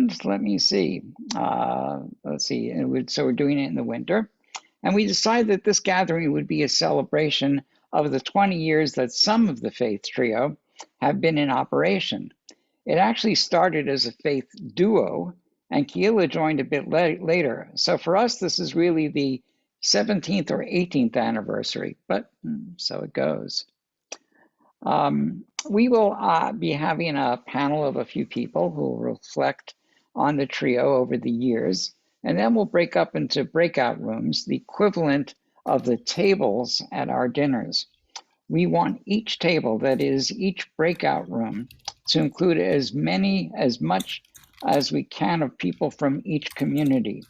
And let me see. Let's see. So we're doing it in the winter. And we decided that this gathering would be a celebration of the 20 years that some of the Faith Trio have been in operation. It actually started as a faith duo, and Keila joined a bit later. So for us, this is really the 17th or 18th anniversary, but so it goes. We will be having a panel of a few people who will reflect on the trio over the years, and then we'll break up into breakout rooms, the equivalent of the tables at our dinners. We want each table, that is, each breakout room, to include as much as we can of people from each community.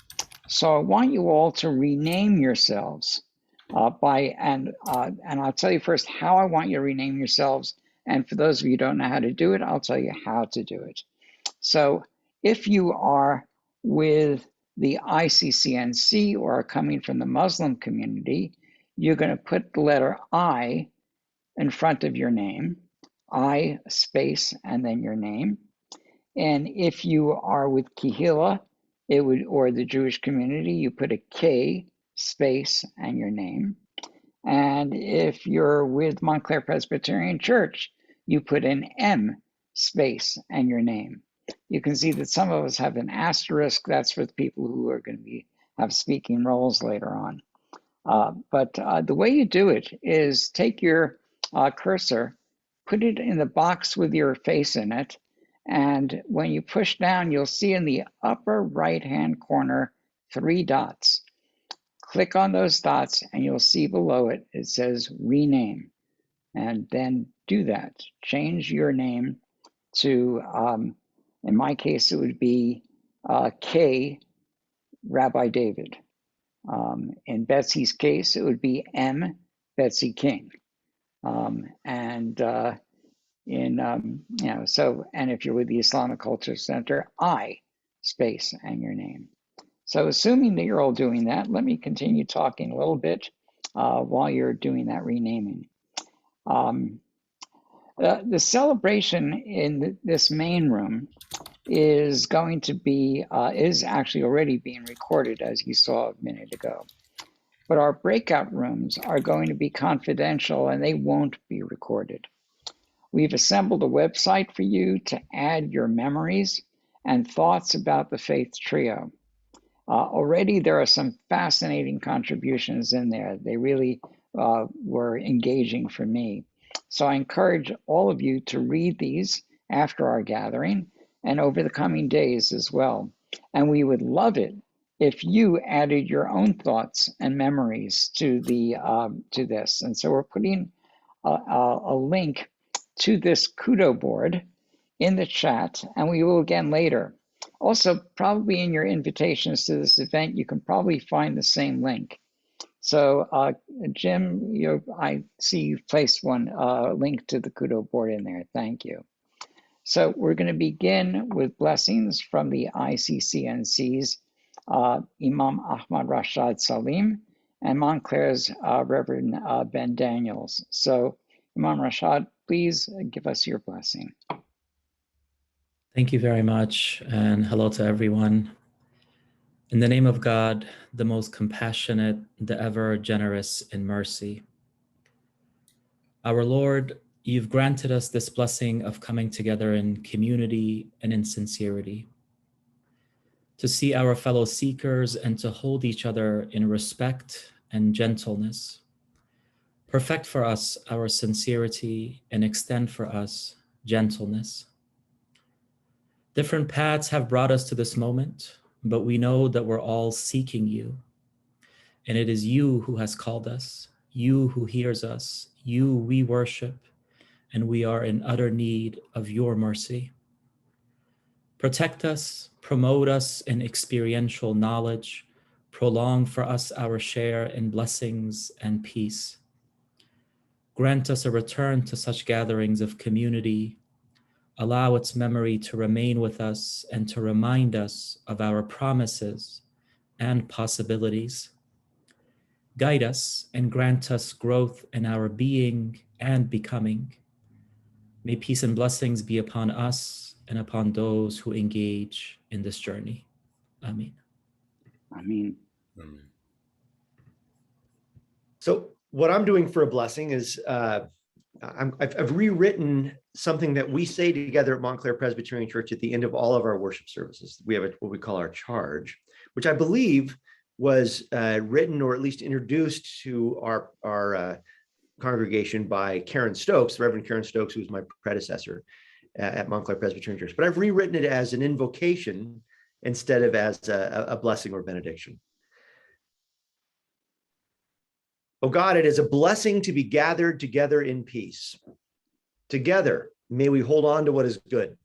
So I want you all to rename yourselves and I'll tell you first how I want you to rename yourselves. And for those of you who don't know how to do it, I'll tell you how to do it. So if you are with the ICCNC or are coming from the Muslim community, you're going to put the letter I in front of your name, I space, and then your name. And if you are with Kehillah, or the Jewish community, you put a K space and your name. And if you're with Montclair Presbyterian Church, you put an M space and your name. You can see that some of us have an asterisk. That's for the people who are going to have speaking roles later on. But the way you do it is take your cursor, put it in the box with your face in it, and when you push down, you'll see in the upper right-hand corner 3 dots. Click on those dots and you'll see below it, it says rename. And then do that. Change your name to, in my case, it would be K, Rabbi David. In Betsy's case, it would be M, Betsy King. And if you're with the Islamic Culture Center, I space and your name. So assuming that you're all doing that, let me continue talking a little bit while you're doing that renaming. The celebration in this main room is going to be, is actually already being recorded, as you saw a minute ago. But our breakout rooms are going to be confidential and they won't be recorded. We've assembled a website for you to add your memories and thoughts about the Faith Trio. Already there are some fascinating contributions in there. They really were engaging for me. So I encourage all of you to read these after our gathering and over the coming days as well. And we would love it if you added your own thoughts and memories to this. And so we're putting a link to this Kudo board in the chat, and we will again later. Also, probably in your invitations to this event, you can probably find the same link. So Jim, I see you've placed one link to the Kudo board in there. Thank you. So we're going to begin with blessings from the ICCNC's Imam Ahmad Rashad Salim and Montclair's Reverend Ben Daniels. So Imam Rashad, please give us your blessing. Thank you very much, and hello to everyone. In the name of God, the most compassionate, the ever generous in mercy. Our Lord, you've granted us this blessing of coming together in community and in sincerity, to see our fellow seekers and to hold each other in respect and gentleness. Perfect for us our sincerity and extend for us gentleness. Different paths have brought us to this moment, but we know that we're all seeking you. And it is you who has called us, you who hears us, you we worship, and we are in utter need of your mercy. Protect us, promote us in experiential knowledge, prolong for us our share in blessings and peace. Grant us a return to such gatherings of community. Allow its memory to remain with us and to remind us of our promises and possibilities. Guide us and grant us growth in our being and becoming. May peace and blessings be upon us and upon those who engage in this journey. Amen. Amen. Amen. So what I'm doing for a blessing is I've rewritten something that we say together at Montclair Presbyterian Church at the end of all of our worship services. We have what we call our charge, which I believe was written or at least introduced to our congregation by Karen Stokes, Reverend Karen Stokes, who was my predecessor at Montclair Presbyterian Church. But I've rewritten it as an invocation instead of as a blessing or benediction. Oh God, it is a blessing to be gathered together in peace. Together, may we hold on to what is good.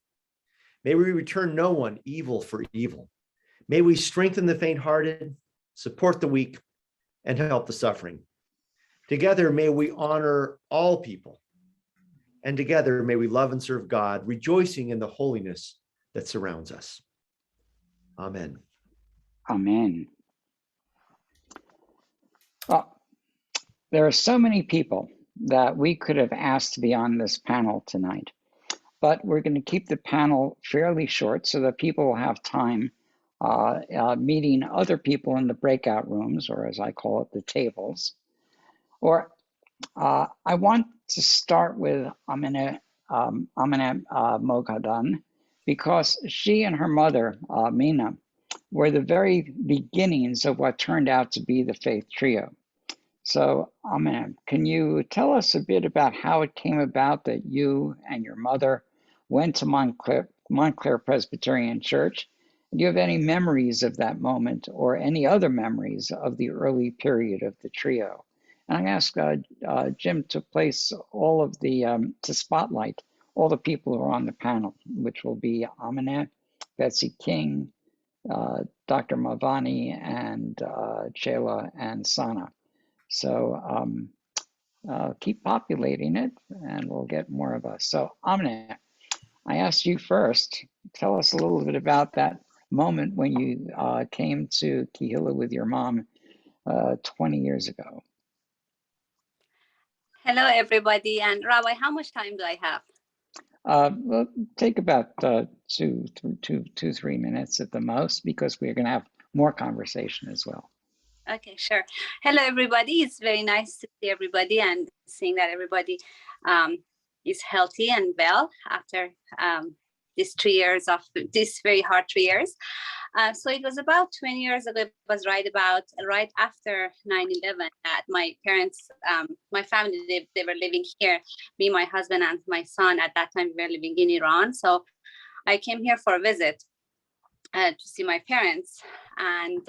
May we return no one evil for evil. May we strengthen the faint-hearted, support the weak, and help the suffering. Together, may we honor all people. And together, may we love and serve God, rejoicing in the holiness that surrounds us. Amen. Amen. Well, there are so many people that we could have asked to be on this panel tonight, but we're going to keep the panel fairly short so that people will have time meeting other people in the breakout rooms, or as I call it, the tables. Or I want to start with Amina Moghadam, because she and her mother, Mina, were the very beginnings of what turned out to be the Faith Trio. So, Amina, can you tell us a bit about how it came about that you and your mother went to Montclair Presbyterian Church? Do you have any memories of that moment or any other memories of the early period of the trio? And I ask Jim to place all of the, to spotlight all the people who are on the panel, which will be Amina, Betsy King, Dr. Mavani, and Chela and Sana. So keep populating it and we'll get more of us. So Amina, I asked you first, tell us a little bit about that moment when you came to Kihila with your mom 20 years ago. Hello, everybody. And Rabbi, how much time do I have? Well, take about 3 minutes at the most, because we're going to have more conversation as well. Okay, sure. Hello, everybody. It's very nice to see everybody and seeing that everybody is healthy and well after these 3 years of this very hard 3 years. So it was about 20 years ago. It was right after 9/11 that my parents, my family, they were living here. Me, my husband, and my son. At that time, we were living in Iran. So I came here for a visit to see my parents, and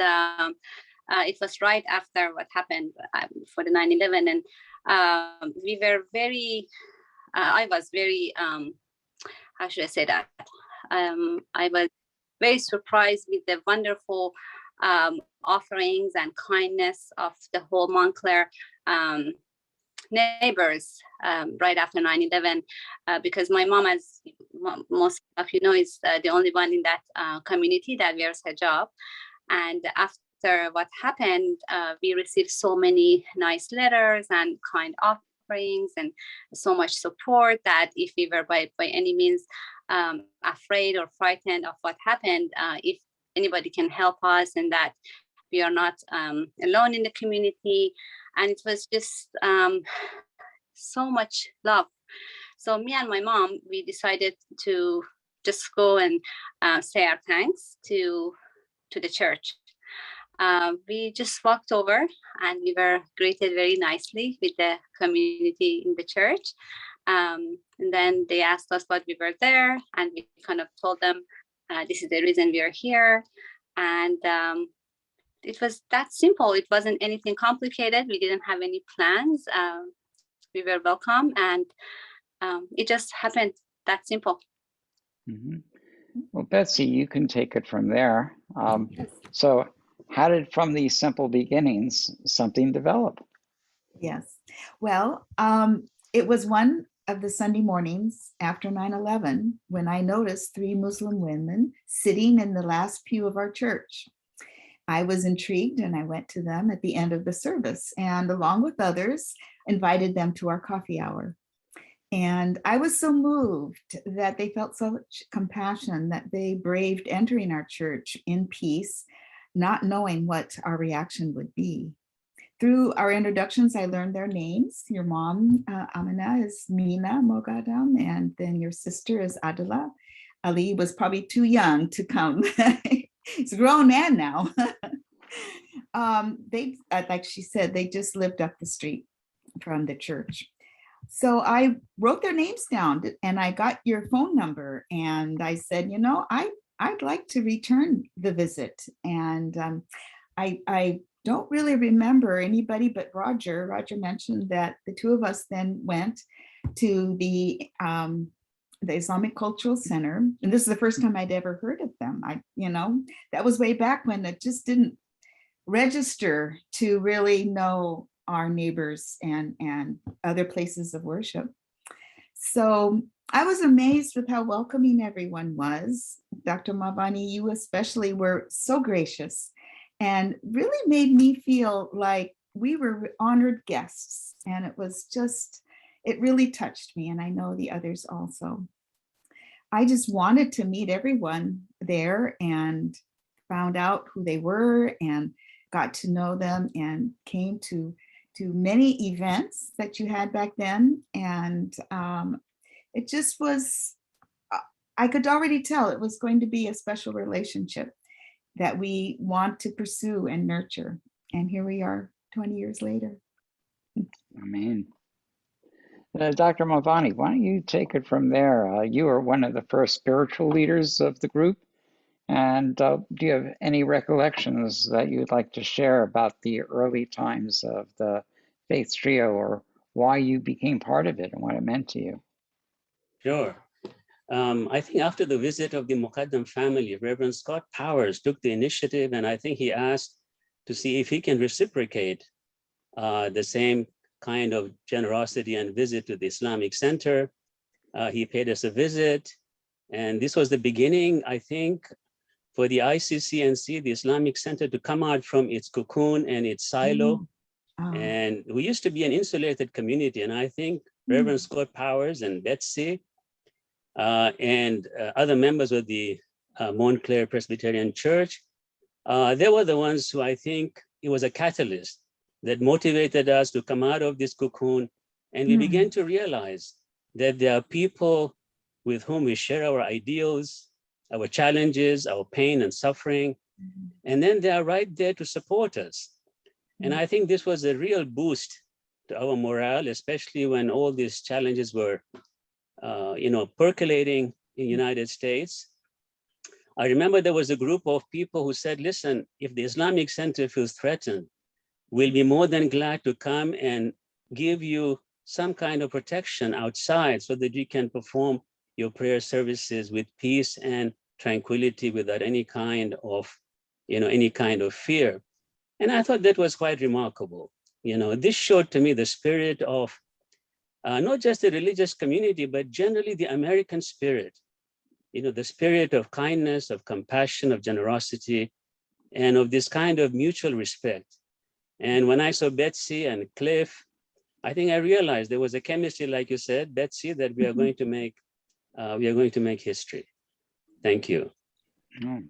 it was right after what happened for the 9/11, and we were very. I was very. How should I say that? I was very surprised with the wonderful offerings and kindness of the whole Montclair neighbors right after 9/11, because my mom, as most of you know, is the only one in that community that wears hijab. And after what happened, we received so many nice letters and kind offerings and so much support that if we were by any means afraid or frightened of what happened, if anybody can help us, and that we are not alone in the community. And it was just so much love. So me and my mom, we decided to just go and say our thanks to the church. We just walked over and we were greeted very nicely with the community in the church. And then they asked us what we were there, and we kind of told them this is the reason we are here. And it was that simple. It wasn't anything complicated. We didn't have any plans. We were welcome, and it just happened that simple. Mm-hmm. Well, Betsy, you can take it from there. So how did, from these simple beginnings, something develop? Yes. Well, it was one of the Sunday mornings after 9/11 when I noticed 3 Muslim women sitting in the last pew of our church. I was intrigued and I went to them at the end of the service, and along with others, invited them to our coffee hour. And I was so moved that they felt such compassion that they braved entering our church in peace, not knowing what our reaction would be. Through our introductions, I learned their names. Your mom, Amina, is Mina Mogadam, and then your sister is Adila. Ali was probably too young to come. He's a grown man now. They, like she said, they just lived up the street from the church. So I wrote their names down and I got your phone number and I said, you know, I'd like to return the visit. And I don't really remember anybody but Roger. Roger mentioned that the two of us then went to the Islamic Cultural Center. And this is the first time I'd ever heard of them. That was way back when it just didn't register to really know our neighbors and other places of worship. So I was amazed with how welcoming everyone was. Dr. Mavani, you especially were so gracious and really made me feel like we were honored guests. And it really touched me. And I know the others also. I just wanted to meet everyone there and found out who they were and got to know them and came to many events that you had back then. And it just was, I could already tell it was going to be a special relationship that we want to pursue and nurture. And here we are 20 years later. Amen. Dr. Mavani, why don't you take it from there? You were one of the first spiritual leaders of the group. And do you have any recollections that you'd like to share about the early times of the Faith Trio, or why you became part of it and what it meant to you? Sure. I think after the visit of the Muqaddam family, Reverend Scott Powers took the initiative, and I think he asked to see if he can reciprocate the same kind of generosity and visit to the Islamic Center. He paid us a visit, and this was the beginning, I think, for the ICCNC, the Islamic Center, to come out from its cocoon and its silo. And we used to be an insulated community. And I think Reverend Scott Powers and Betsy and other members of the Montclair Presbyterian Church, they were the ones who, I think, it was a catalyst that motivated us to come out of this cocoon. And we began to realize that there are people with whom we share our ideals, our challenges, our pain and suffering, and then they are right there to support us. And I think this was a real boost to our morale, especially when all these challenges were, percolating in the United States. I remember there was a group of people who said, listen, if the Islamic Center feels threatened, we'll be more than glad to come and give you some kind of protection outside so that you can perform your prayer services with peace and tranquility without any kind of fear. And I thought that was quite remarkable. This showed to me the spirit of not just the religious community, but generally the American spirit, the spirit of kindness, of compassion, of generosity, and of this kind of mutual respect. And when I saw Betsy and Cliff, I think I realized there was a chemistry, like you said, Betsy, that we are going to make history. Thank you. Amen.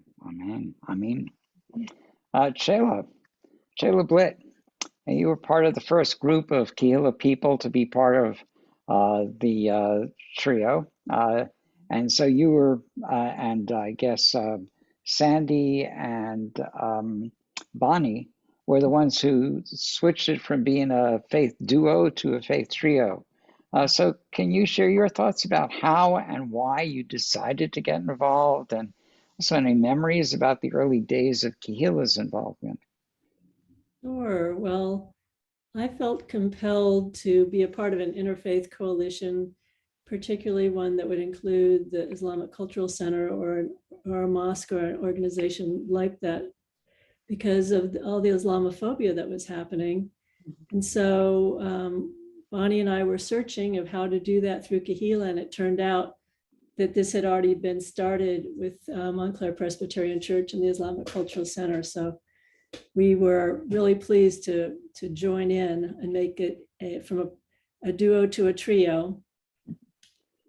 Shayla Blitt, you were part of the first group of Kehillah people to be part of the trio. And so you were, and I guess Sandy and Bonnie were the ones who switched it from being a faith duo to a faith trio. So can you share your thoughts about how and why you decided to get involved, and also any memories about the early days of Kehillah's involvement? Sure. Well, I felt compelled to be a part of an interfaith coalition, particularly one that would include the Islamic Cultural Center or a mosque or an organization like that, because of all the Islamophobia that was happening. And so Bonnie and I were searching of how to do that through Kehillah, and it turned out that this had already been started with Montclair Presbyterian Church and the Islamic Cultural Center. So we were really pleased to join in and make it from a duo to a trio.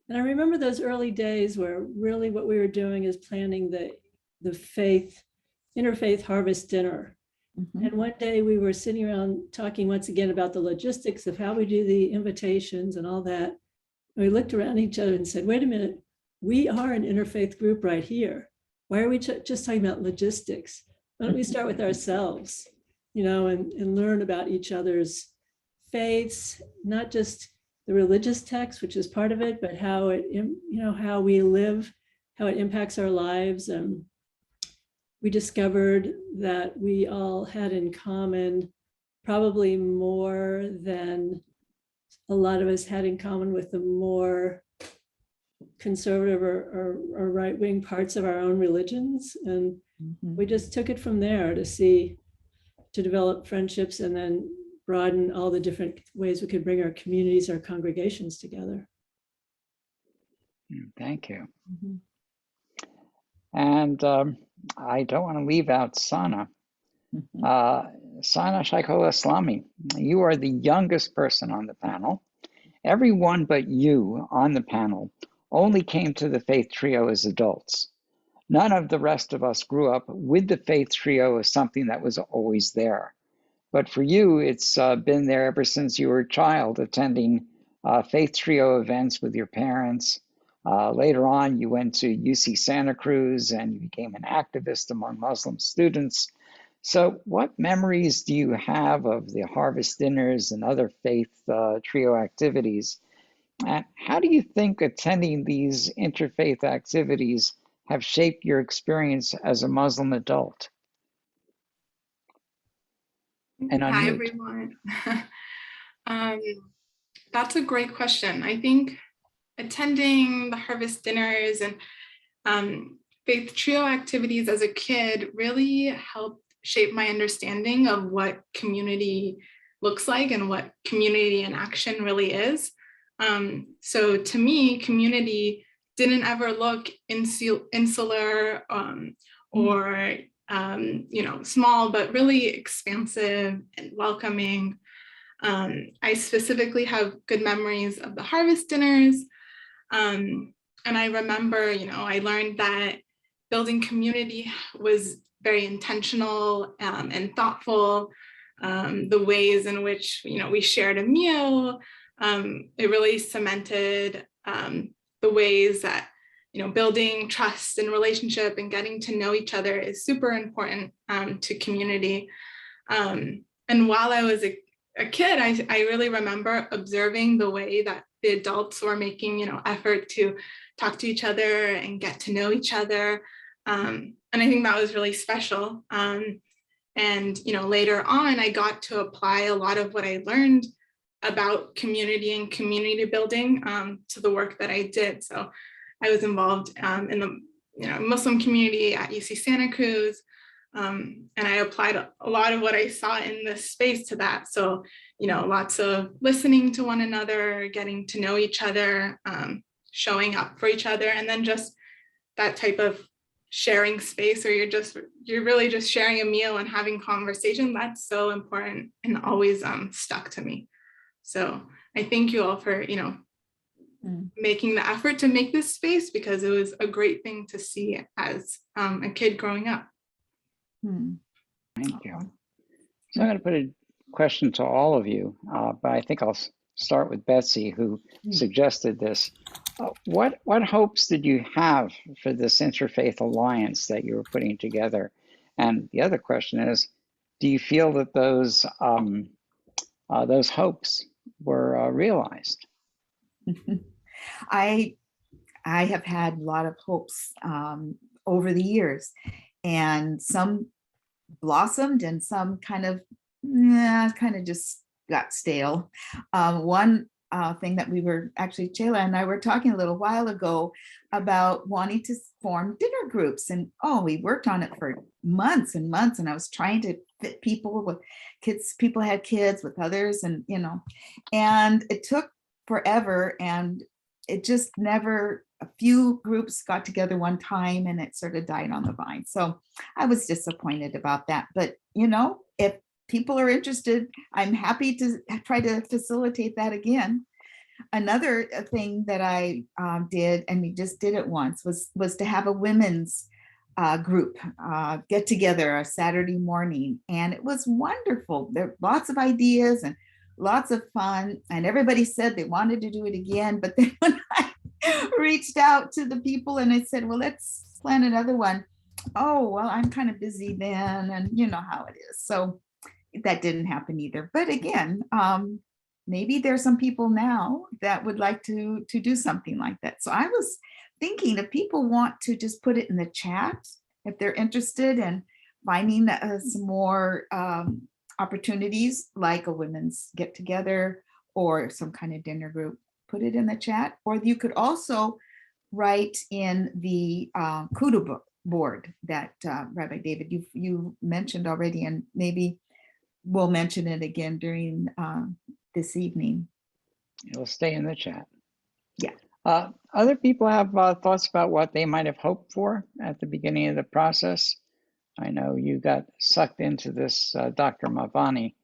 And I remember those early days where really what we were doing is planning the faith, interfaith harvest dinner. Mhm. And one day we were sitting around talking once again about the logistics of how we do the invitations and all that. And we looked around each other and said, wait a minute, we are an interfaith group right here. Why are we just talking about logistics? Why don't we start with ourselves, and learn about each other's faiths, not just the religious text, which is part of it, but how how we live, how it impacts our lives. And we discovered that we all had in common probably more than a lot of us had in common with the more conservative or right-wing parts of our own religions. And Mhm. we just took it from there to develop friendships and then broaden all the different ways we could bring our communities, our congregations together. Thank you. Mhm. And I don't want to leave out Sana. Mhm. Sana Shaikola Islami, you are the youngest person on the panel. Everyone but you on the panel only came to the Faith Trio as adults. None of the rest of us grew up with the Faith Trio as something that was always there. But for you, it's been there ever since you were a child, attending Faith Trio events with your parents. Later on, you went to UC Santa Cruz and you became an activist among Muslim students. So what memories do you have of the harvest dinners and other Faith Trio activities? And how do you think attending these interfaith activities have shaped your experience as a Muslim adult? And Hi, unmute. everyone. um, that's a great question. I think attending the harvest dinners and Faith Trio activities as a kid really helped shape my understanding of what community looks like and what community in action really is. So to me, community didn't ever look insular or small, but really expansive and welcoming. I specifically have good memories of the harvest dinners. And I remember, I learned that building community was very intentional and thoughtful. The ways in which, we shared a meal, it really cemented the ways that, building trust and relationship and getting to know each other is super important to community. And while I was a kid, I really remember observing the way that the adults were making, effort to talk to each other and get to know each other. And I think that was really special. And later on, I got to apply a lot of what I learned about community and community building to the work that I did. So I was involved in the Muslim community at UC Santa Cruz. And I applied a lot of what I saw in this space to that. So, lots of listening to one another, getting to know each other, showing up for each other, and then just that type of sharing space where you're really just sharing a meal and having conversation. That's so important and always stuck to me. So I thank you all for, making the effort to make this space, because it was a great thing to see as a kid growing up. Thank you. So I'm going to put a question to all of you, but I think I'll start with Betsy, who suggested this. What hopes did you have for this interfaith alliance that you were putting together? And the other question is, do you feel that those hopes were realized? I have had a lot of hopes over the years, and some blossomed and some kind of just got stale. One thing that we were actually, Chela and I were talking a little while ago about wanting to form dinner groups, and we worked on it for months and months, and I was trying to fit people with kids. People had kids with others, and and it took forever, and it just never, a few groups got together one time and it sort of died on the vine. So I was disappointed about that. But, if people are interested, I'm happy to try to facilitate that again. another thing that I did, and we just did it once, was to have a women's group get together a Saturday morning, and it was wonderful. There were lots of ideas and lots of fun, and everybody said they wanted to do it again. But then when I reached out to the people and I said, well, let's plan another one. Oh, well, I'm kind of busy then, and you know how it is. So that didn't happen either. But again, maybe there's some people now that would like to do something like that. So I was thinking if people want to just put it in the chat, if they're interested in finding some more opportunities like a women's get together or some kind of dinner group, put it in the chat. Or you could also write in the kudu board that Rabbi David, you mentioned already, and maybe we'll mention it again during this evening. It'll stay in the chat. Yeah. Other people have thoughts about what they might have hoped for at the beginning of the process. I know you got sucked into this, Dr. Mavani,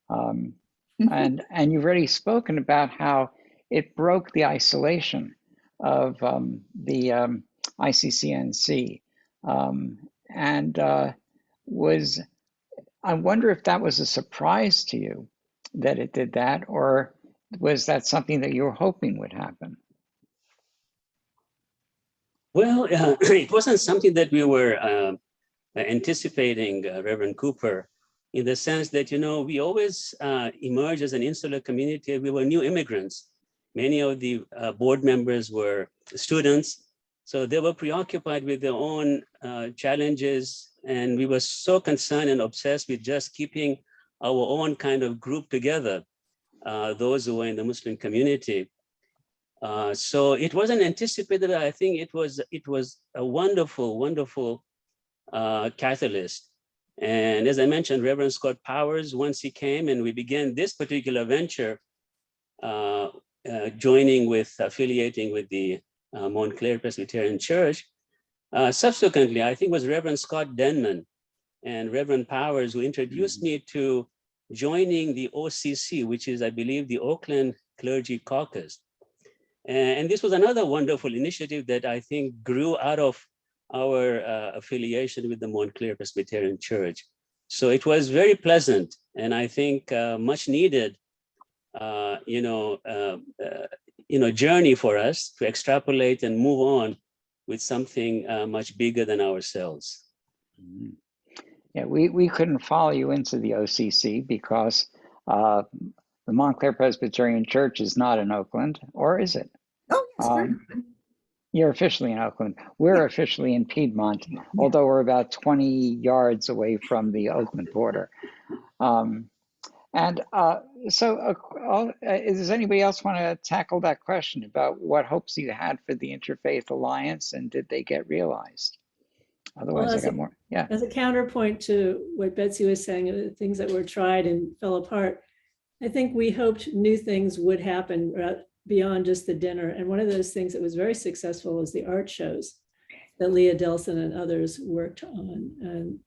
and you've already spoken about how it broke the isolation of the ICCNC, and I wonder if that was a surprise to you that it did that, or was that something that you were hoping would happen? Well, it wasn't something that we were anticipating, Reverend Cooper, in the sense that, you know, we always emerged as an insular community. We were new immigrants. Many of the board members were students, so they were preoccupied with their own challenges, and we were so concerned and obsessed with just keeping our own kind of group together, those who were in the Muslim community. So it wasn't anticipated. I think it was a wonderful, wonderful catalyst. And as I mentioned, Reverend Scott Powers, once he came and we began this particular venture, affiliating with the Montclair Presbyterian Church. Subsequently, I think it was Reverend Scott Denman and Reverend Powers who introduced me to joining the OCC, which is, I believe, the Oakland Clergy Caucus. And this was another wonderful initiative that I think grew out of our affiliation with the Montclair Presbyterian Church. So it was very pleasant, and I think much needed, journey for us to extrapolate and move on with something much bigger than ourselves. Yeah, we couldn't follow you into the OCC because the Montclair Presbyterian Church is not in Oakland, or is it? Oh, yes, you're officially in Oakland. We're officially in Piedmont, although we're about 20 yards away from the Oakland border. Does anybody else want to tackle that question about what hopes you had for the Interfaith Alliance, and did they get realized? Otherwise, Well, I got more. Yeah. As a counterpoint to what Betsy was saying, things that were tried and fell apart, I think we hoped new things would happen beyond just the dinner. And one of those things that was very successful was the art shows that Leah Delson and others worked on, and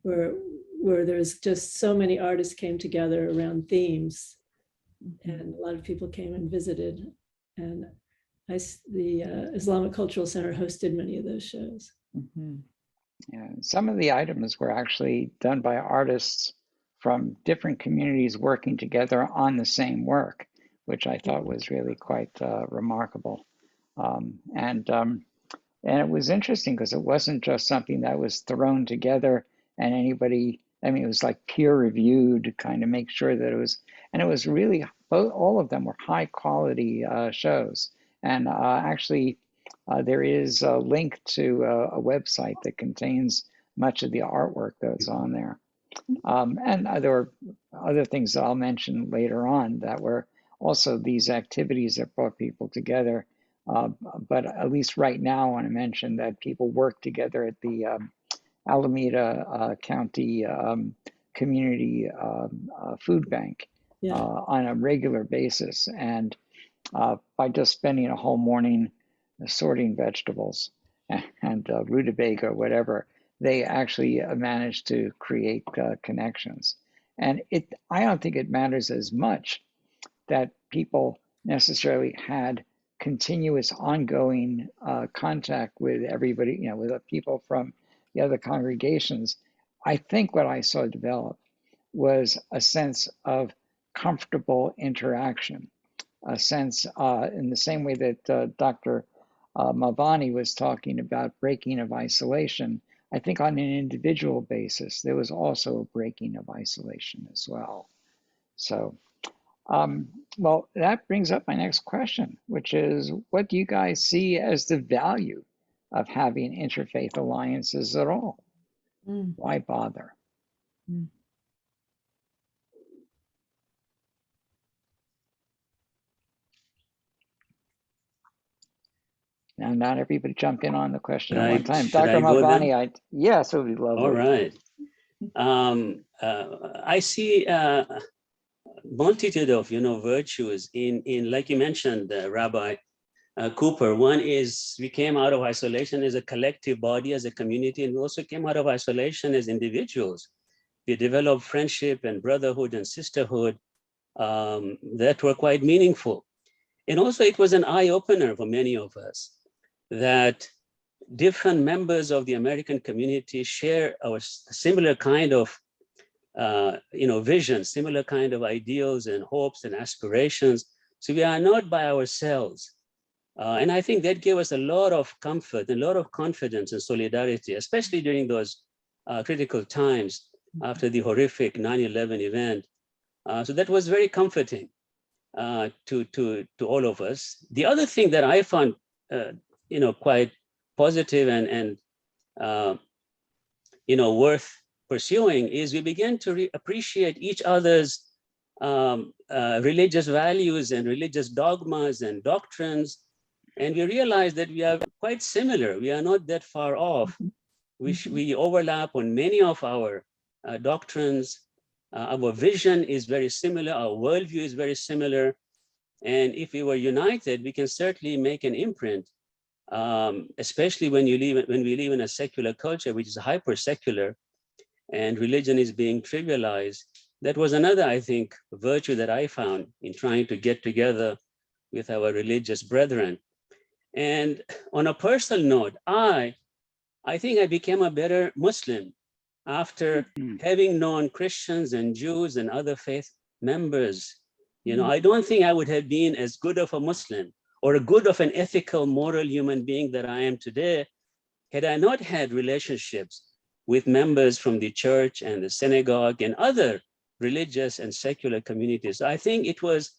where there's just so many artists came together around themes, and a lot of people came and visited. And the Islamic Cultural Center hosted many of those shows. Mm-hmm. Yeah, some of the items were actually done by artists from different communities working together on the same work, which I thought was really quite remarkable. And it was interesting because it wasn't just something that was thrown together and anybody, I mean, it was like peer reviewed to kind of make sure that it was, and it was really, all of them were high quality shows. And actually, there is a link to a website that contains much of the artwork that's on there. And there were other things that I'll mention later on that were also these activities that brought people together. But at least right now, I want to mention that people work together at the Alameda County Community Food Bank on a regular basis. And by just spending a whole morning sorting vegetables and rutabaga or whatever, they actually managed to create connections. And I don't think it matters as much that people necessarily had continuous ongoing contact with everybody, with the people from the other congregations. I think what I saw develop was a sense of comfortable interaction, a sense in the same way that Dr. Mavani was talking about breaking of isolation. I think on an individual basis, there was also a breaking of isolation as well. So, well, that brings up my next question, which is, what do you guys see as the value of having interfaith alliances at all? Why bother? Now, not everybody jump in on the question at one time. Should Dr. I go then? Mavani, yes, it would be lovely. All right. I see a multitude of, virtues in like you mentioned, Rabbi Cooper. One is we came out of isolation as a collective body, as a community, and we also came out of isolation as individuals. We developed friendship and brotherhood and sisterhood that were quite meaningful. And also it was an eye-opener for many of us that different members of the American community share our similar kind of vision, similar kind of ideals and hopes and aspirations. So we are not by ourselves. And I think that gave us a lot of comfort, a lot of confidence and solidarity, especially during those critical times after the horrific 9/11 event. So that was very comforting to all of us. The other thing that I found, quite positive and worth pursuing is we began to appreciate each other's religious values and religious dogmas and doctrines. And we realized that we are quite similar. We are not that far off. We overlap on many of our doctrines. Our vision is very similar. Our worldview is very similar. And if we were united, we can certainly make an imprint, especially when we live in a secular culture, which is hyper secular, and religion is being trivialized. That was another, I think, virtue that I found in trying to get together with our religious brethren. And on a personal note, I think I became a better Muslim after having known Christians and Jews and other faith members. I don't think I would have been as good of a Muslim or a good of an ethical, moral human being that I am today had I not had relationships with members from the church and the synagogue and other religious and secular communities. I think it was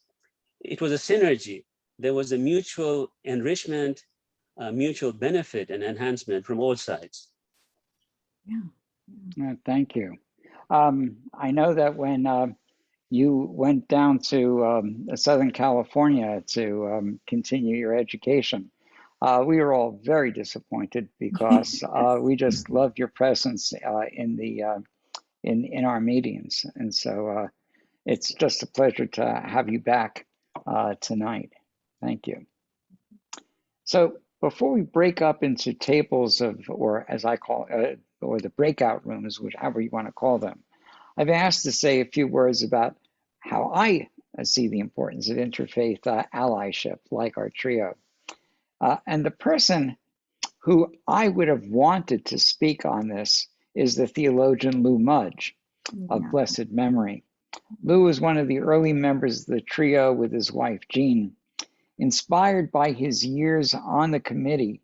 a synergy. There was a mutual enrichment, mutual benefit and enhancement from all sides. Thank you. I know that when you went down to Southern California to continue your education, we were all very disappointed because we just loved your presence in our meetings, and so it's just a pleasure to have you back tonight. Thank you. So before we break up into tables of, or as I call it, or the breakout rooms, however you want to call them, I've asked to say a few words about how I see the importance of interfaith allyship, like our trio. And the person who I would have wanted to speak on this is the theologian Lou Mudge of blessed memory. Lou was one of the early members of the trio with his wife, Jean. Inspired by his years on the committee,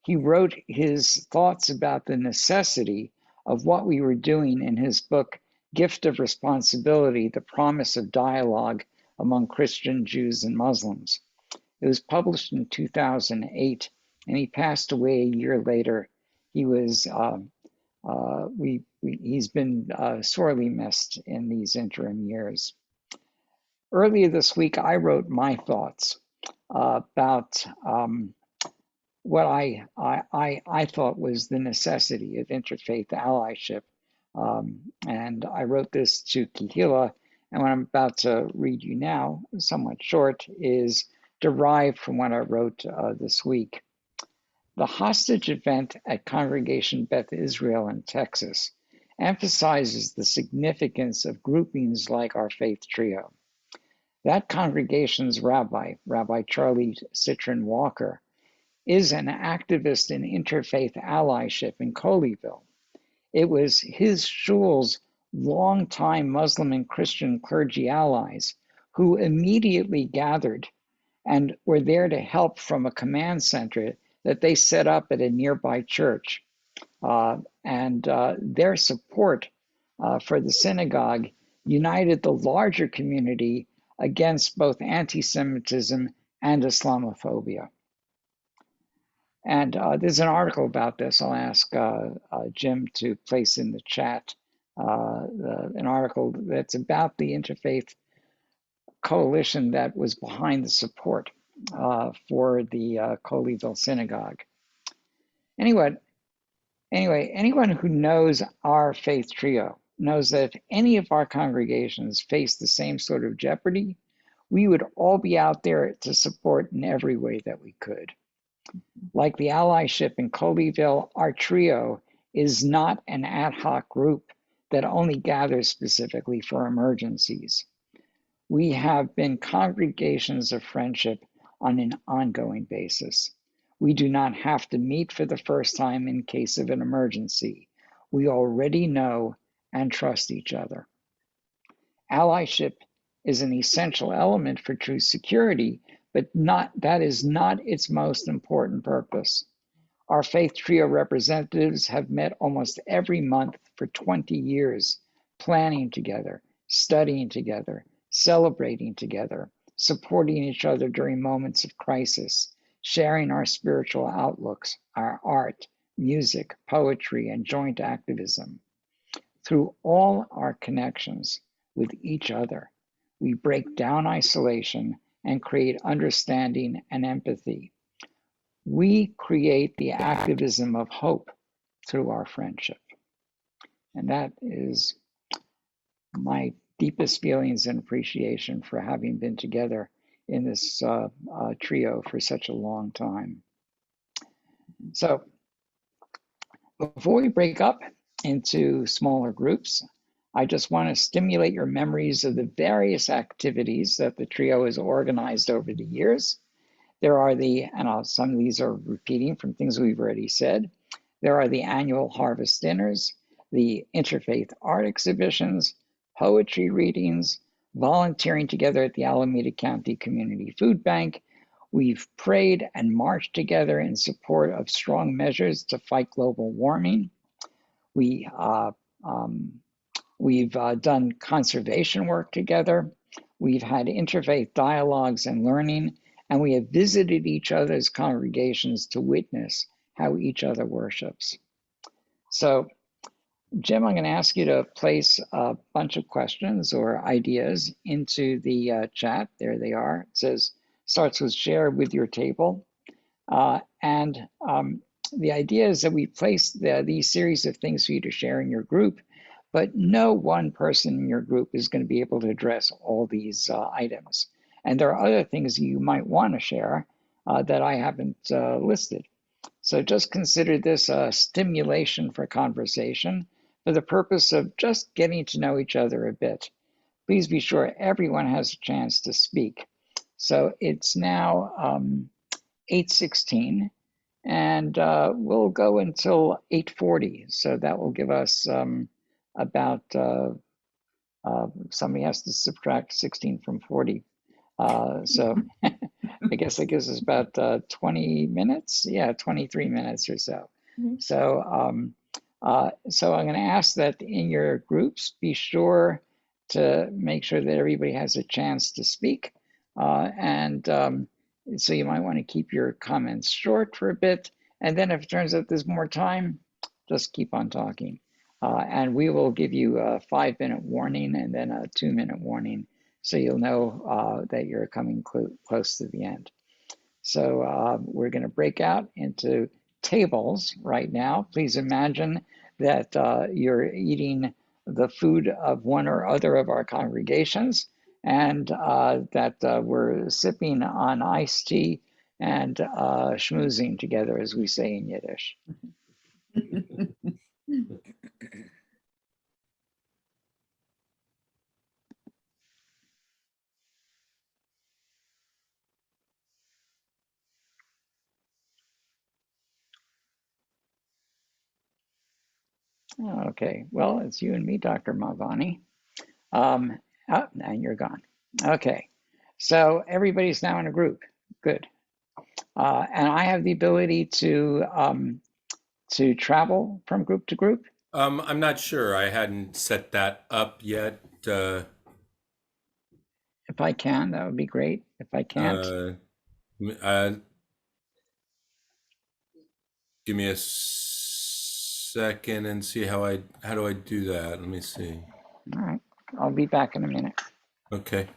he wrote his thoughts about the necessity of what we were doing in his book, Gift of Responsibility, The Promise of Dialogue Among Christian Jews and Muslims. It was published in 2008, and he passed away a year later. He was, he's been sorely missed in these interim years. Earlier this week, I wrote my thoughts about what I thought was the necessity of interfaith allyship. And I wrote this to Kihila, and what I'm about to read you now, somewhat short, is derived from what I wrote this week. The hostage event at Congregation Beth Israel in Texas emphasizes the significance of groupings like our faith trio. That congregation's rabbi, Rabbi Charlie Citron Walker, is an activist in interfaith allyship in Colleyville. It was his shul's longtime Muslim and Christian clergy allies who immediately gathered and were there to help from a command center that they set up at a nearby church. And their support for the synagogue united the larger community against both anti-Semitism and Islamophobia. And there's an article about this. I'll ask Jim to place in the chat an article that's about the interfaith coalition that was behind the support for the Colleyville Synagogue. Anyway, anyone who knows our faith trio knows that if any of our congregations faced the same sort of jeopardy, we would all be out there to support in every way that we could. Like the allyship in Colleyville, our trio is not an ad hoc group that only gathers specifically for emergencies. We have been congregations of friendship on an ongoing basis. We do not have to meet for the first time in case of an emergency. We already know and trust each other. Allyship is an essential element for true security, but that is not its most important purpose. Our faith trio representatives have met almost every month for 20 years, planning together, studying together, celebrating together, supporting each other during moments of crisis, sharing our spiritual outlooks, our art, music, poetry, and joint activism. Through all our connections with each other, we break down isolation and create understanding and empathy. We create the activism of hope through our friendship. And that is my deepest feelings and appreciation for having been together in this trio for such a long time. So before we break up into smaller groups, I just want to stimulate your memories of the various activities that the trio has organized over the years. There are some of these are repeating from things we've already said. There are the annual harvest dinners, the interfaith art exhibitions, poetry readings, volunteering together at the Alameda County Community Food Bank. We've prayed and marched together in support of strong measures to fight global warming. We've done conservation work together. We've had interfaith dialogues and learning, and we have visited each other's congregations to witness how each other worships. So, Jim, I'm going to ask you to place a bunch of questions or ideas into the chat. There they are. It says, starts with share with your table. The idea is that we place these series of things for you to share in your group, but no one person in your group is going to be able to address all these items. And there are other things you might want to share that I haven't listed. So just consider this a stimulation for conversation for the purpose of just getting to know each other a bit. Please be sure everyone has a chance to speak. So it's now 8:16, and we'll go until 8:40. So that will give us about, somebody has to subtract 16 from 40. So I guess that gives us about 20 minutes. Yeah, 23 minutes or so. Mm-hmm. So I'm going to ask that in your groups, be sure to make sure that everybody has a chance to speak. So you might want to keep your comments short for a bit. And then if it turns out there's more time, just keep on talking. And we will give you a 5-minute warning and then a 2-minute warning, so you'll know that you're coming close to the end. So we're going to break out into tables right now. Please imagine that you're eating the food of one or other of our congregations, and that we're sipping on iced tea and schmoozing together, as we say in Yiddish. Okay, well, it's you and me, Dr. Malvani. And you're gone. Okay, so everybody's now in a group. Good. And I have the ability to travel from group to group. I'm not sure. I hadn't set that up yet. If I can, that would be great. If I can't, give me a second and see how do I do that? Let me see. all right, I'll be back in a minute. Okay.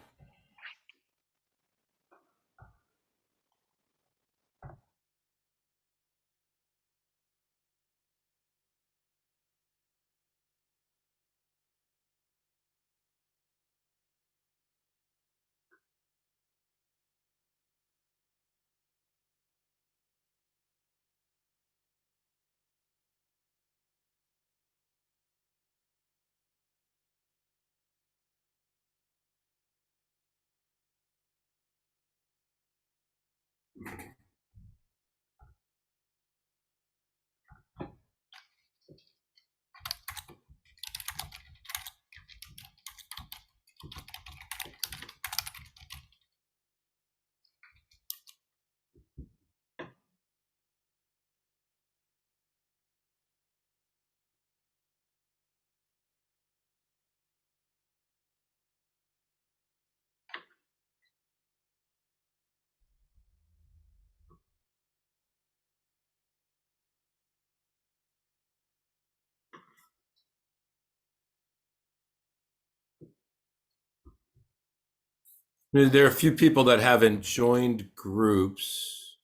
There are a few people that haven't joined groups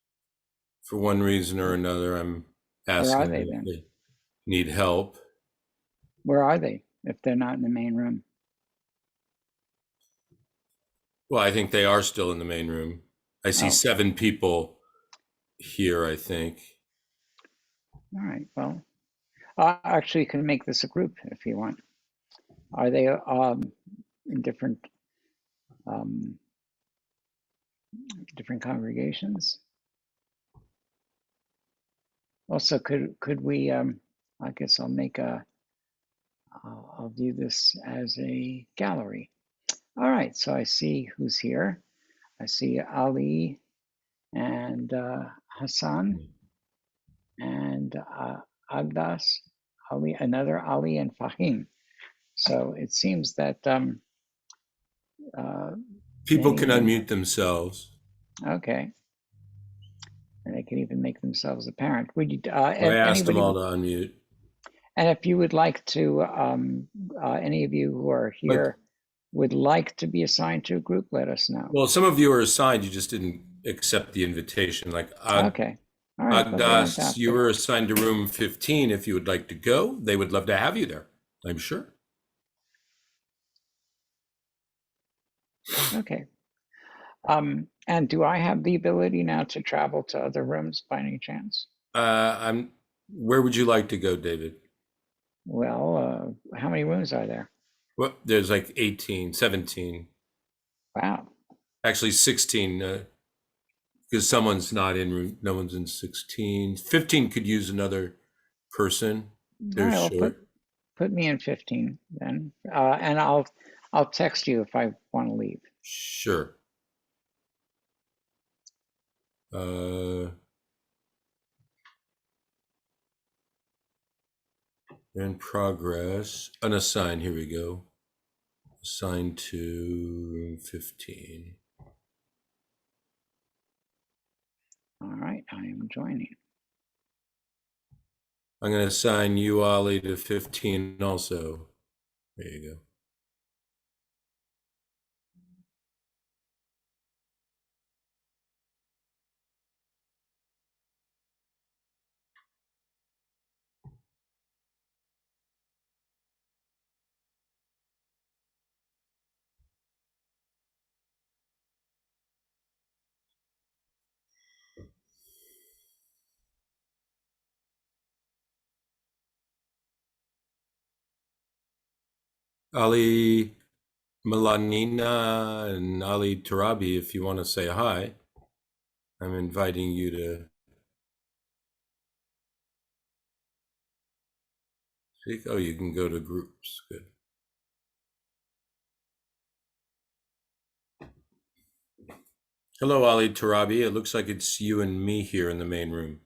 for one reason or another. I'm Where are asking they them if then? they need help. Where are they if they're not in the main room? Well, I think they are still in the main room. I see Oh. 7 people here, I think. All right, well, I actually can make this a group if you want. Are they in different congregations? Also, could we? I guess I'll make I'll view this as a gallery. All right, so I see who's here. I see Ali and Hassan and Agdas, Ali, another Ali, and Fahim. So it seems that People can many, unmute themselves. okay, and they can even make themselves apparent. Would you? I asked them Anybody? all to unmute. And if you would like to, any of you who are here would like to be assigned to a group, let us know. Well, some of you are assigned, you just didn't accept the invitation. Like Okay. All right. Well, they weren't Agdas, you were assigned to room 15. If you would like to go, they would love to have you there, I'm sure. Okay. And do I have the ability now to travel to other rooms by any chance? Where would you like to go, David? Well, how many rooms are there? Well, there's like 18, 17. Wow. Actually 16, because someone's not in room, no one's in 16. 15 could use another person. They're All right, short. Put me in 15 then. And I'll text you if I want to leave. Sure. In progress. Unassigned. Here we go. Assigned to room 15. All right, I am joining. I'm going to assign you, Ali, to 15 also. There you go. Ali Melanina and Ali Tarabi, if you want to say hi, I'm inviting you to. Oh, you can go to groups. Good. Hello, Ali Tarabi. It looks like it's you and me here in the main room.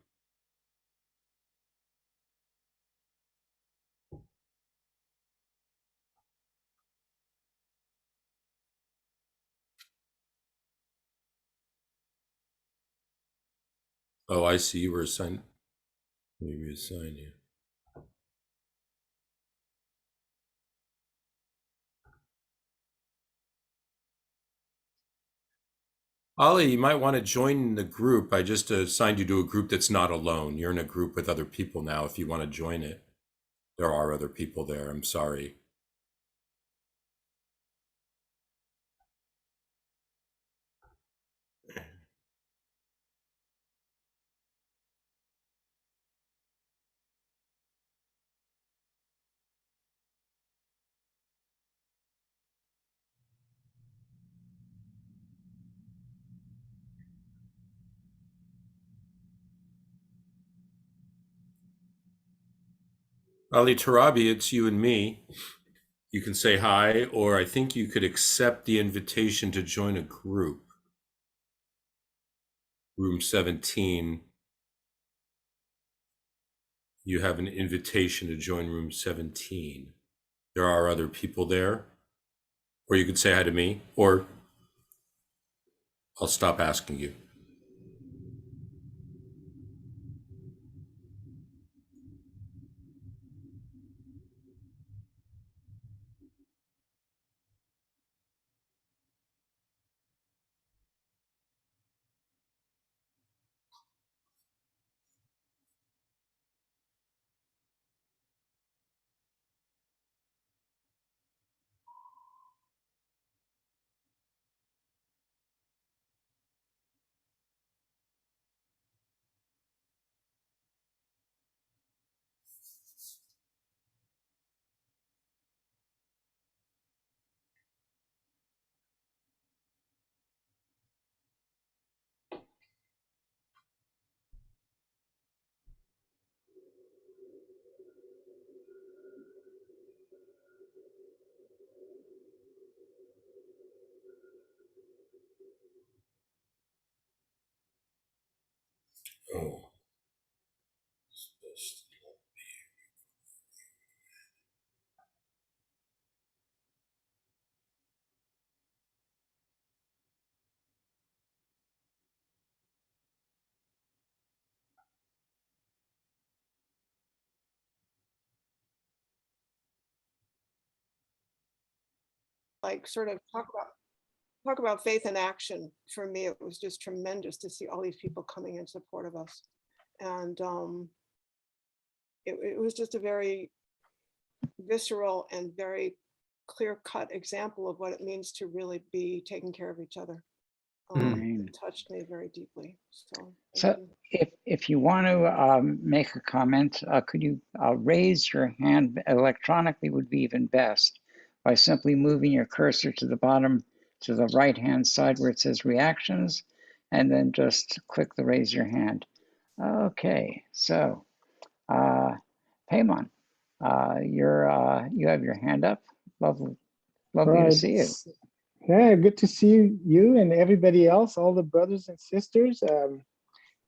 Oh, I see. You were assigned. Maybe assign you. Ali, you might want to join the group. I just assigned you to a group that's not alone. You're in a group with other people now. If you want to join it, there are other people there. I'm sorry. Ali Tarabi, it's you and me. You can say hi, or I think you could accept the invitation to join a group. Room 17. You have an invitation to join room 17. There are other people there. Or you could say hi to me, or I'll stop asking you. Oh. Like sort of talk about faith in action. For me, it was just tremendous to see all these people coming in support of us. And it was just a very visceral and very clear-cut example of what it means to really be taking care of each other. It touched me very deeply. So if you want to make a comment, could you raise your hand electronically would be even best by simply moving your cursor to the bottom to the right-hand side where it says reactions, and then just click the raise your hand. Okay, so Paymon, you have your hand up. Lovely to see you. Yeah, good to see you and everybody else, all the brothers and sisters.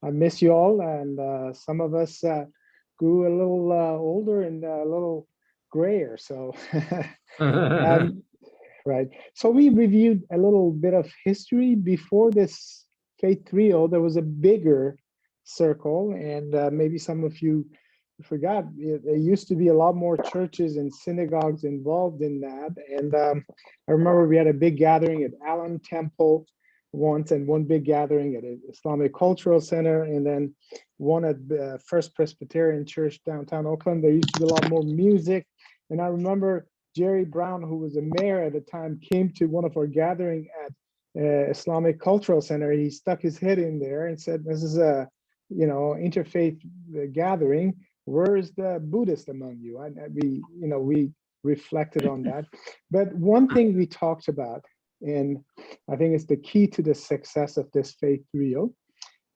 I miss you all, and some of us grew a little older and a little grayer. So, right. So we reviewed a little bit of history before this Faith Trio. There was a bigger circle, and maybe some of you forgot. There used to be a lot more churches and synagogues involved in that. And I remember we had a big gathering at Allen Temple once, and one big gathering at an Islamic Cultural Center, and then one at the First Presbyterian Church downtown Oakland. There used to be a lot more music. And I remember Jerry Brown, who was a mayor at the time, came to one of our gathering at Islamic Cultural Center. He stuck his head in there and said, "This is a, interfaith gathering. Where is the Buddhist among you?" And we reflected on that. But one thing we talked about, and I think it's the key to the success of this Faith Trio,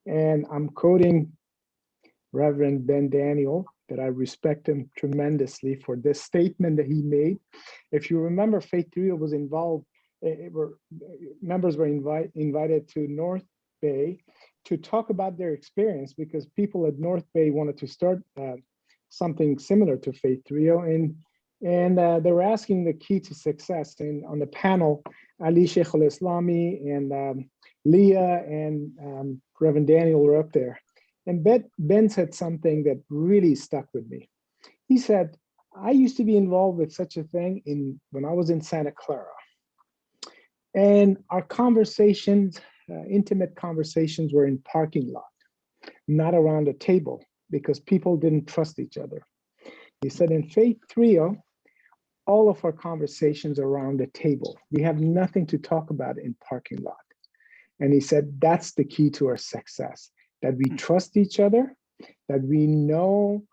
and I'm quoting Reverend Ben that I respect him tremendously for this statement that he made. If you remember, Faith Trio was involved, members were invited to North Bay to talk about their experience because people at North Bay wanted to start something similar to Faith Trio, and they were asking the key to success. And on the panel, Ali Sheikh al-Islami and Leah and Reverend Daniel were up there. And Ben said something that really stuck with me. He said, I used to be involved with such a thing when I was in Santa Clara. And our conversations, intimate conversations, were in parking lot, not around a table, because people didn't trust each other. He said, in Faith Trio, all of our conversations are around the table. We have nothing to talk about in parking lot. And he said, that's the key to our success, that we trust each other, that we know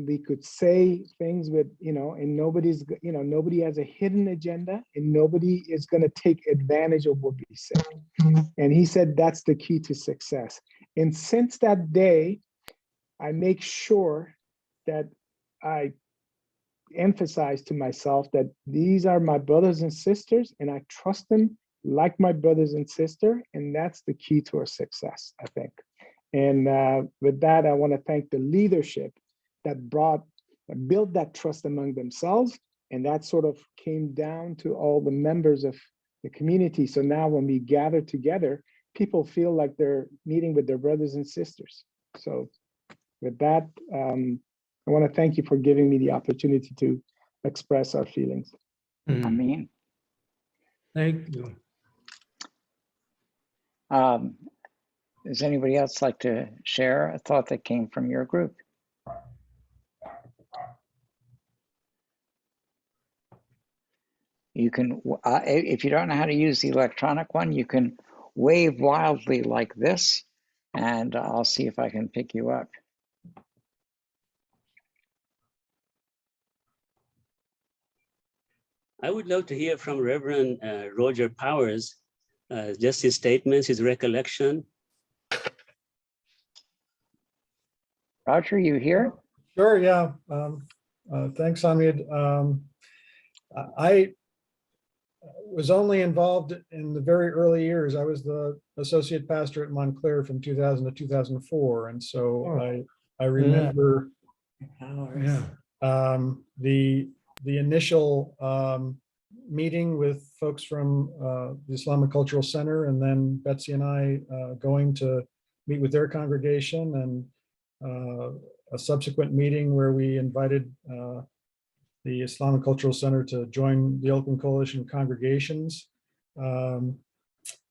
we could say things with, and nobody's, nobody has a hidden agenda and nobody is going to take advantage of what we say. And he said, that's the key to success. And since that day, I make sure that I emphasize to myself that these are my brothers and sisters and I trust them like my brothers and sisters. And that's the key to our success, I think. And with that, I want to thank the leadership that built that trust among themselves. And that sort of came down to all the members of the community. So now when we gather together, people feel like they're meeting with their brothers and sisters. So with that, I want to thank you for giving me the opportunity to express our feelings. I mean, Thank you. does anybody else like to share a thought that came from your group? You can, if you don't know how to use the electronic one, you can wave wildly like this, and I'll see if I can pick you up. I would love to hear from Reverend Roger Powers, just his statements, his recollection. Roger, you here? Sure, yeah. Thanks, Hamid. I was only involved in the very early years. I was the associate pastor at Montclair from 2000 to 2004. And so I remember the initial meeting with folks from the Islamic Cultural Center, and then Betsy and I going to meet with their congregation, and a subsequent meeting where we invited the Islamic Cultural Center to join the Open Coalition congregations. And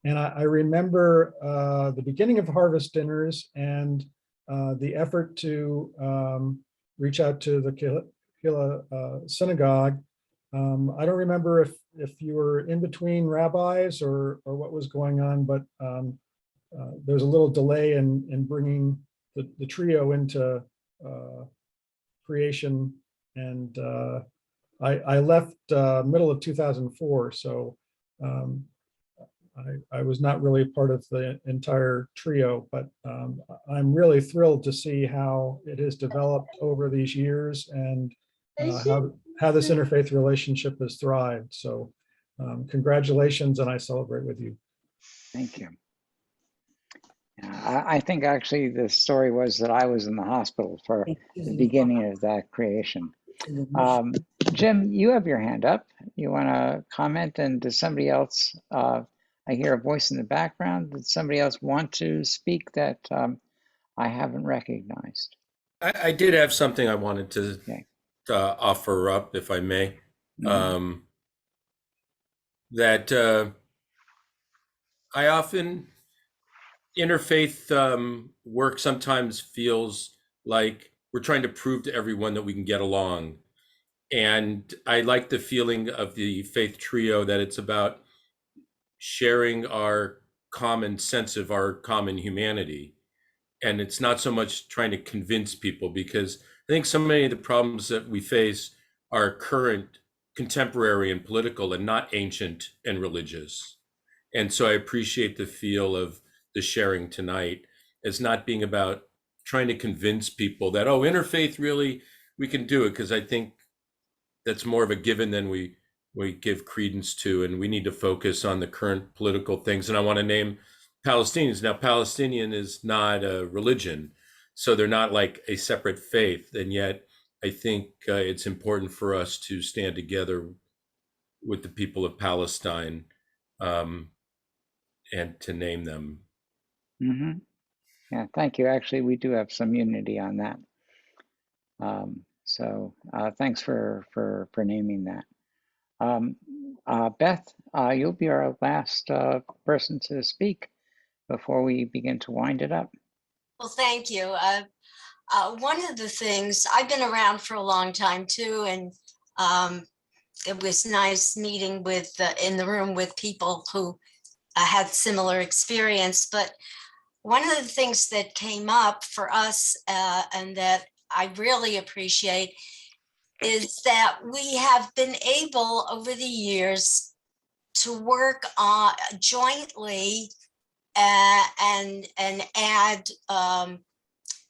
I remember the beginning of Harvest Dinners and the effort to reach out to the Kila synagogue. I don't remember if you were in between rabbis or what was going on, but there was a little delay in bringing the trio into creation. And I left middle of 2004, so I was not really part of the entire trio, but I'm really thrilled to see how it has developed over these years, and how this interfaith relationship has thrived. So congratulations, and I celebrate with you. Thank you. I think actually the story was that I was in the hospital for the beginning of that creation. Jim, you have your hand up. You want to comment? And does somebody else, I hear a voice in the background. Did somebody else want to speak that I haven't recognized? I did have something I wanted to offer up, if I may. That I often, interfaith work sometimes feels like we're trying to prove to everyone that we can get along. And I like the feeling of the faith trio that it's about sharing our common sense of our common humanity. And it's not so much trying to convince people, because I think so many of the problems that we face are current, contemporary, and political, and not ancient and religious. And so I appreciate the feel of the sharing tonight as not being about trying to convince people that, oh, interfaith, really, we can do it, because I think that's more of a given than we give credence to, and we need to focus on the current political things. And I want to name Palestinians. Now, Palestinian is not a religion, so they're not like a separate faith, and yet I think it's important for us to stand together with the people of Palestine, and to name them. Mm-hmm. Yeah, thank you. Actually, we do have some unity on that. So thanks for naming that. Beth, you'll be our last person to speak before we begin to wind it up. Well, thank you. One of the things, I've been around for a long time too, and it was nice meeting with in the room with people who had similar experience. But one of the things that came up for us and that I really appreciate is that we have been able over the years to work jointly and add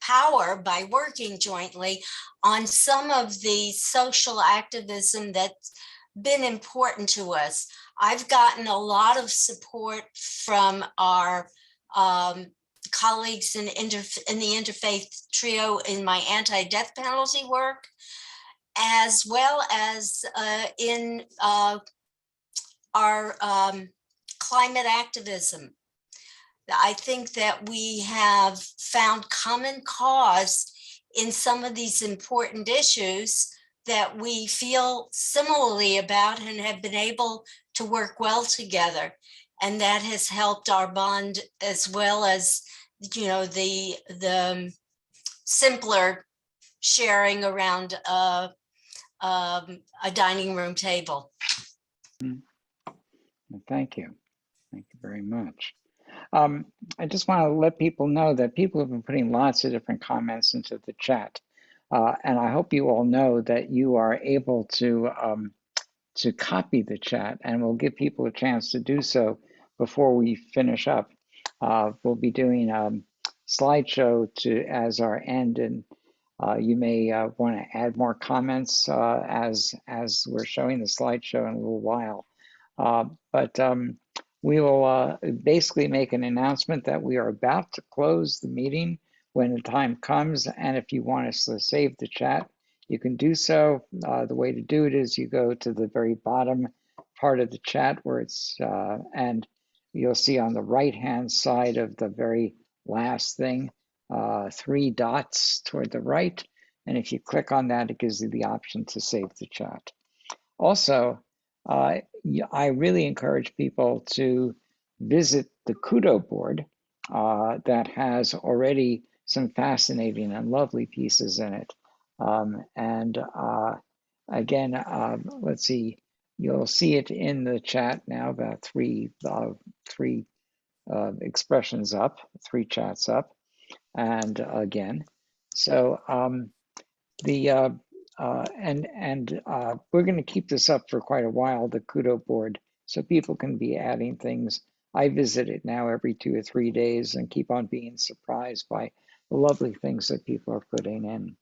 power by working jointly on some of the social activism that's been important to us. I've gotten a lot of support from our colleagues in the interfaith trio in my anti-death penalty work, as well as in our climate activism. I think that we have found common cause in some of these important issues that we feel similarly about and have been able to work well together. And that has helped our bond, as well as, you know, the simpler sharing around a dining room table. Thank you. Thank you very much. I just want to let people know that people have been putting lots of different comments into the chat. And I hope you all know that you are able to copy the chat, and we'll give people a chance to do so before we finish up. We'll be doing a slideshow as our end, and you may want to add more comments as we're showing the slideshow in a little while. But we will basically make an announcement that we are about to close the meeting when the time comes. And if you want us to save the chat, you can do so. The way to do it is you go to the very bottom part of the chat where it's, and you'll see on the right-hand side of the very last thing, 3 dots toward the right. And if you click on that, it gives you the option to save the chat. Also, I really encourage people to visit the Kudo board that has already some fascinating and lovely pieces in it. Again, let's see, you'll see it in the chat now, about three expressions up, 3 chats up, and again. So we're going to keep this up for quite a while, the Kudo board, so people can be adding things. I visit it now every 2 or 3 days and keep on being surprised by the lovely things that people are putting in.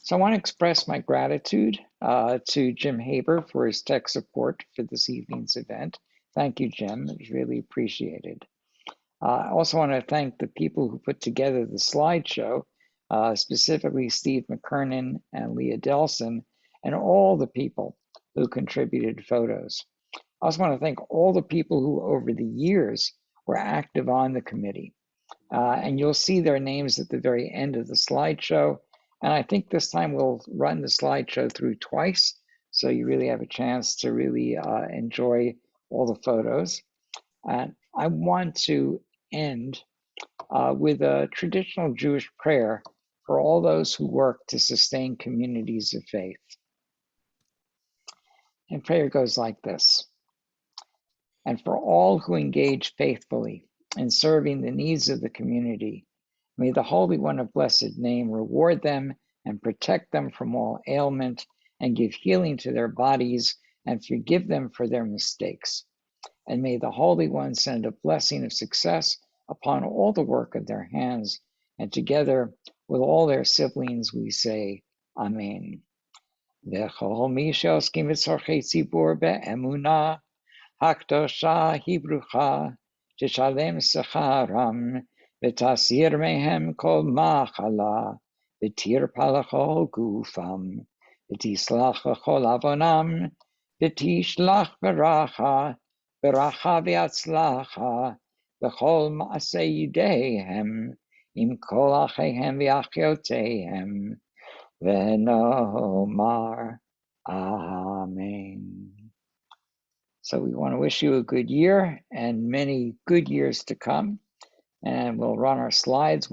So I want to express my gratitude to Jim Haber for his tech support for this evening's event. Thank you, Jim. It was really appreciated. I also want to thank the people who put together the slideshow, specifically Steve McKernan and Leah Delson, and all the people who contributed photos. I also want to thank all the people who over the years were active on the committee. And you'll see their names at the very end of the slideshow. And I think this time we'll run the slideshow through twice, so you really have a chance to really enjoy all the photos. And I want to end with a traditional Jewish prayer for all those who work to sustain communities of faith. And prayer goes like this: and for all who engage faithfully in serving the needs of the community, may the Holy One of Blessed Name reward them and protect them from all ailment and give healing to their bodies and forgive them for their mistakes. And may the Holy One send a blessing of success upon all the work of their hands And together with all their siblings, we say, Amen. V'chol mi she'oskim b'tzorchei tzibur be'emunah, hakdosha hibrucha, tishalem secharam, v'tasir mehem kol machala, v'tir palachol gufam, v'tislach chol avonam, v'tishlach beracha, beracha v'atzlacha, v'chol ma'aseh yidehem, im kol achehem v'achyotehem, v'nomar Amen. So we want to wish you a good year and many good years to come. And we'll run our slides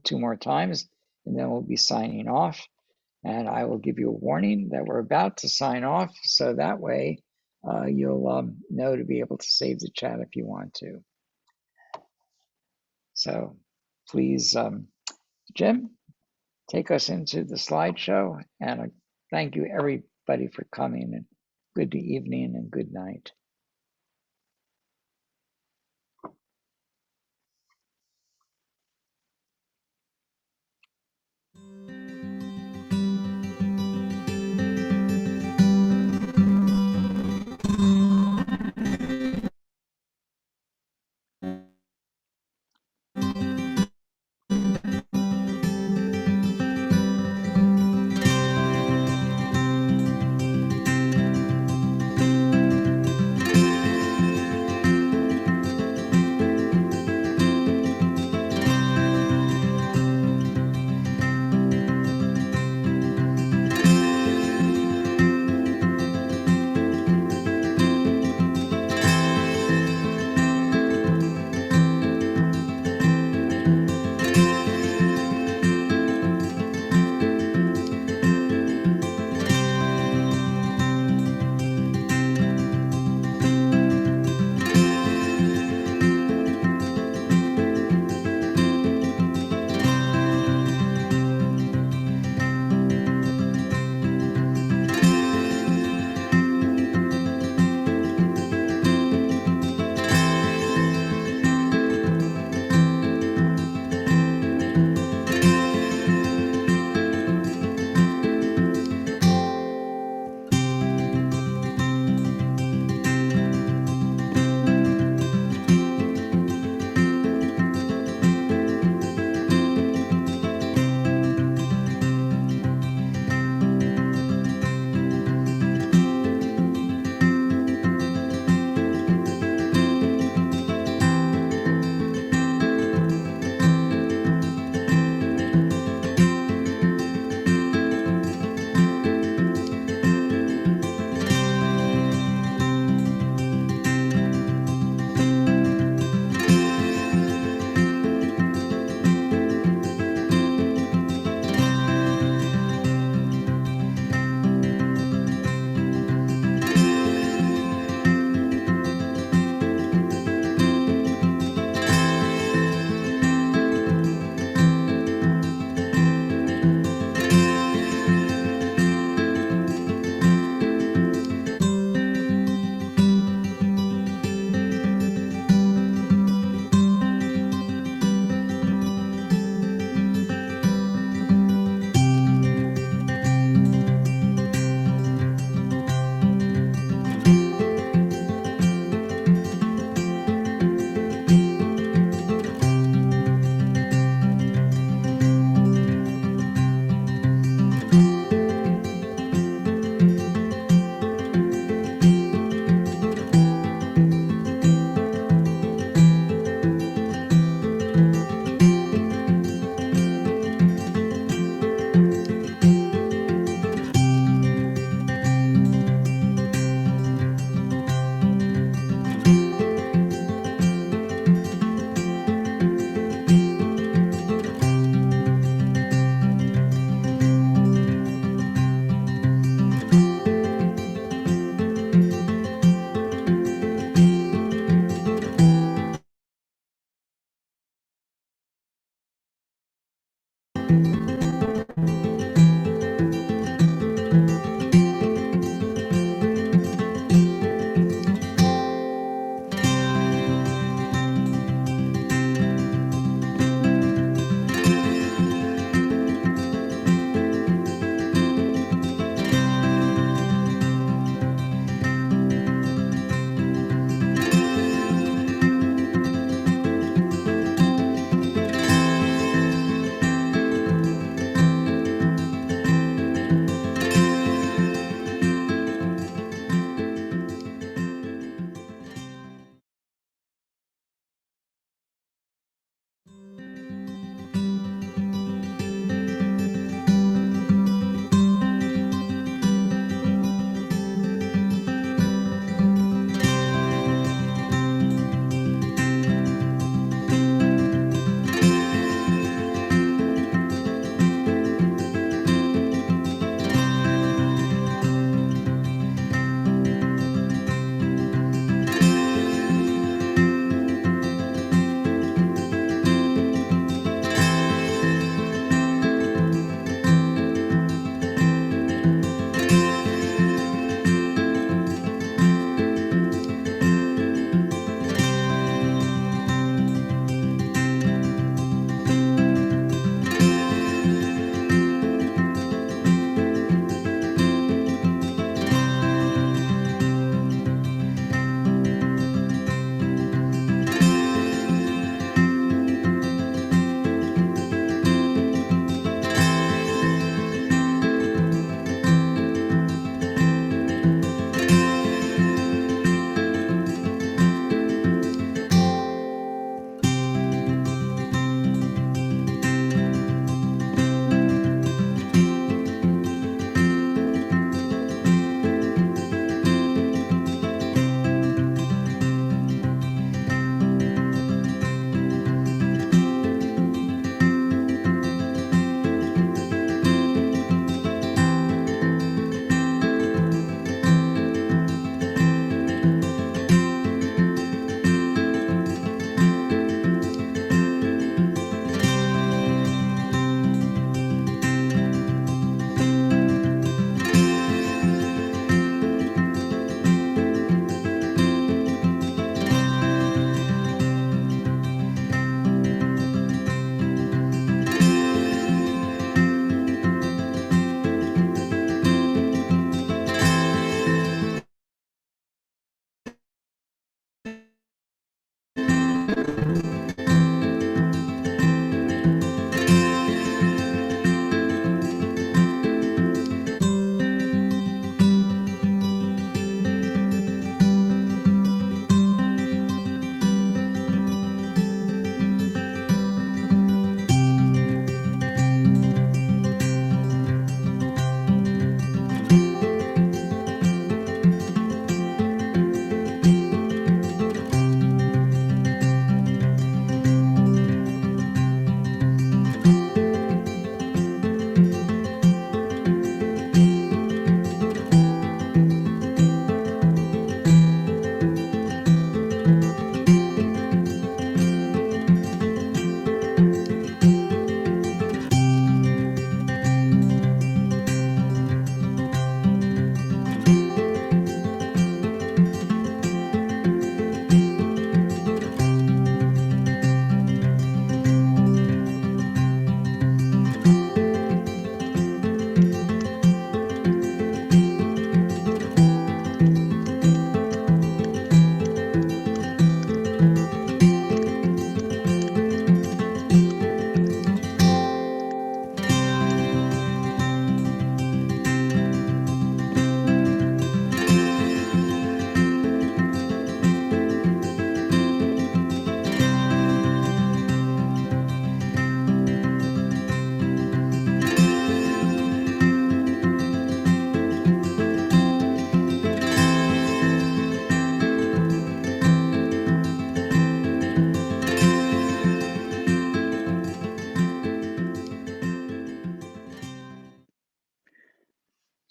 two more times, and then we'll be signing off. And I will give you a warning that we're about to sign off, so that way you'll know to be able to save the chat if you want to. So please, Jim, take us into the slideshow. And thank you everybody for coming, and good evening and good night.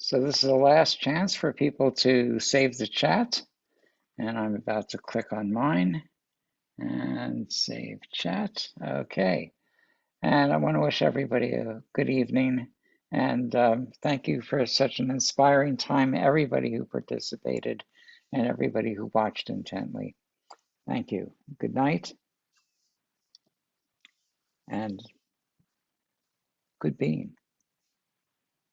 So this is the last chance for people to save the chat. And I'm about to click on mine and save chat. Okay. And I want to wish everybody a good evening. And thank you for such an inspiring time, everybody who participated and everybody who watched intently. Thank you. Good night and good being.